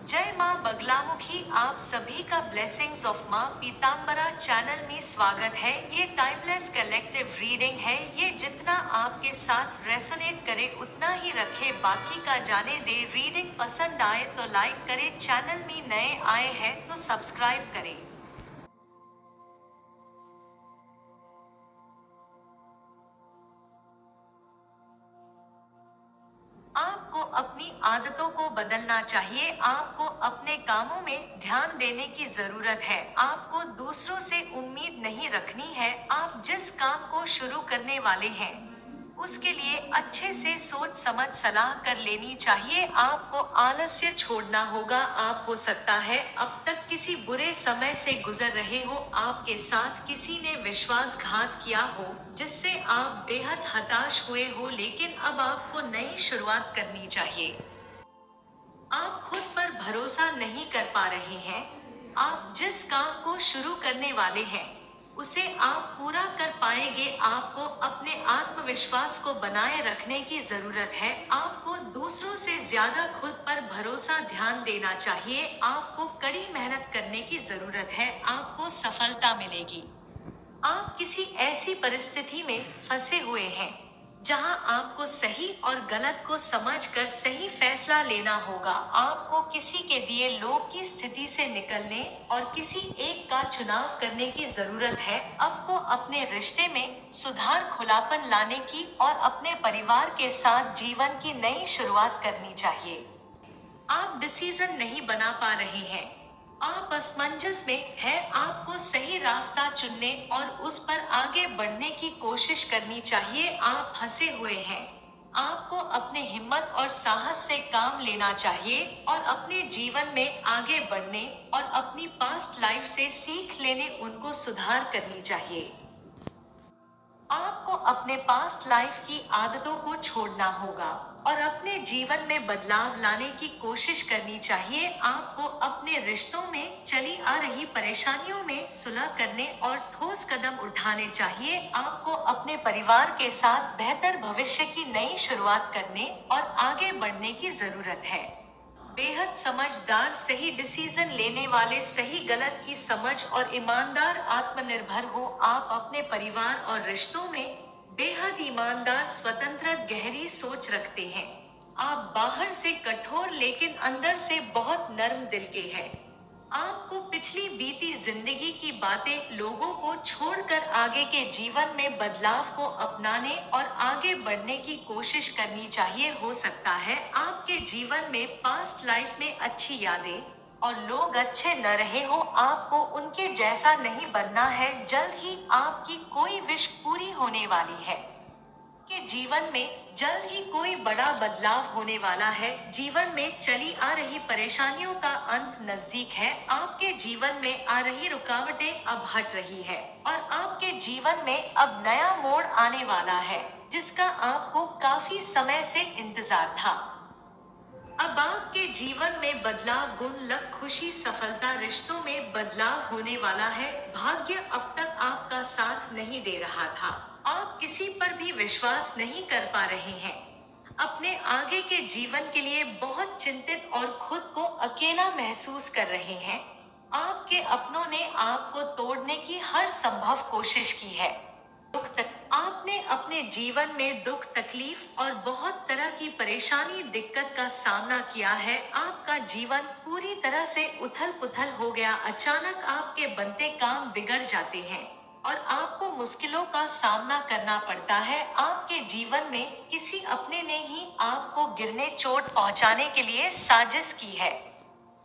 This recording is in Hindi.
जय माँ बगलामुखी, आप सभी का ब्लेसिंग्स ऑफ माँ पीताम्बरा चैनल में स्वागत है। ये टाइमलेस कलेक्टिव रीडिंग है। ये जितना आपके साथ रेसोनेट करे उतना ही रखे, बाकी का जाने दे। रीडिंग पसंद आए तो लाइक करें, चैनल में नए आए हैं तो सब्सक्राइब करें। आपको अपनी आदतों को बदलना चाहिए। आपको अपने कामों में ध्यान देने की जरूरत है। आपको दूसरों से उम्मीद नहीं रखनी है। आप जिस काम को शुरू करने वाले हैं उसके लिए अच्छे से सोच समझ सलाह कर लेनी चाहिए। आपको आलस्य छोड़ना होगा। आप हो सकता है अब तक किसी बुरे समय से गुजर रहे हो। आपके साथ किसी ने विश्वासघात किया हो जिससे आप बेहद हताश हुए हो, लेकिन अब आपको नई शुरुआत करनी चाहिए। आप खुद पर भरोसा नहीं कर पा रहे हैं। आप जिस काम को शुरू करने वाले हैं उसे आप पूरा कर पाएंगे। आपको अपने आत्मविश्वास को बनाए रखने की जरूरत है। आपको दूसरों से ज्यादा खुद पर भरोसा ध्यान देना चाहिए। आपको कड़ी मेहनत करने की जरूरत है। आपको सफलता मिलेगी। आप किसी ऐसी परिस्थिति में फंसे हुए हैं जहां आपको सही और गलत को समझकर सही फैसला लेना होगा। आपको किसी के दिए लोग की स्थिति से निकलने और किसी एक का चुनाव करने की जरूरत है। आपको अपने रिश्ते में सुधार, खुलापन लाने की और अपने परिवार के साथ जीवन की नई शुरुआत करनी चाहिए। आप डिसीजन नहीं बना पा रहे हैं। आप असमंजस में हैं। आपको सही रास्ता चुनने और उस पर आगे बढ़ने की कोशिश करनी चाहिए। आप फंसे हुए हैं। आपको अपने हिम्मत और साहस से काम लेना चाहिए और अपने जीवन में आगे बढ़ने और अपनी पास्ट लाइफ से सीख लेने, उनको सुधार करनी चाहिए। आपको अपने पास्ट लाइफ की आदतों को छोड़ना होगा और अपने जीवन में बदलाव लाने की कोशिश करनी चाहिए। आपको अपने रिश्तों में चली आ रही परेशानियों में सुलह करने और ठोस कदम उठाने चाहिए। आपको अपने परिवार के साथ बेहतर भविष्य की नई शुरुआत करने और आगे बढ़ने की जरूरत है। बेहद समझदार, सही डिसीजन लेने वाले, सही गलत की समझ और ईमानदार, आत्मनिर्भर हो। आप अपने परिवार और रिश्तों में बेहद ईमानदार, स्वतंत्र, गहरी सोच रखते हैं। आप बाहर से कठोर लेकिन अंदर से बहुत नर्म दिल के हैं। आपको पिछली बीती जिंदगी की बातें, लोगों को छोड़कर आगे के जीवन में बदलाव को अपनाने और आगे बढ़ने की कोशिश करनी चाहिए। हो सकता है आपके जीवन में पास्ट लाइफ में अच्छी यादें और लोग अच्छे न रहे हो। आपको उनके जैसा नहीं बनना है। जल्द ही आपकी कोई विश पूरी होने वाली है। के जीवन में जल्द ही कोई बड़ा बदलाव होने वाला है। जीवन में चली आ रही परेशानियों का अंत नजदीक है। आपके जीवन में आ रही रुकावटें अब हट रही है और आपके जीवन में अब नया मोड़ आने वाला है जिसका आपको काफी समय से इंतजार था। अब आपके जीवन में बदलाव, गुण, लक, खुशी, सफलता, रिश्तों में बदलाव होने वाला है। भाग्य अब तक आपका साथ नहीं दे रहा था। आप किसी पर भी विश्वास नहीं कर पा रहे हैं। अपने आगे के जीवन के लिए बहुत चिंतित और खुद को अकेला महसूस कर रहे हैं। आपके अपनों ने आपको तोड़ने की हर संभव कोशिश की है। आपने अपने जीवन में दुख, तकलीफ और बहुत तरह की परेशानी, दिक्कत का सामना किया है। आपका जीवन पूरी तरह से उथल पुथल हो गया। अचानक आपके बनते काम बिगड़ जाते हैं और आपको मुश्किलों का सामना करना पड़ता है। आपके जीवन में किसी अपने ने ही आपको गिरने, चोट पहुंचाने के लिए साजिश की है।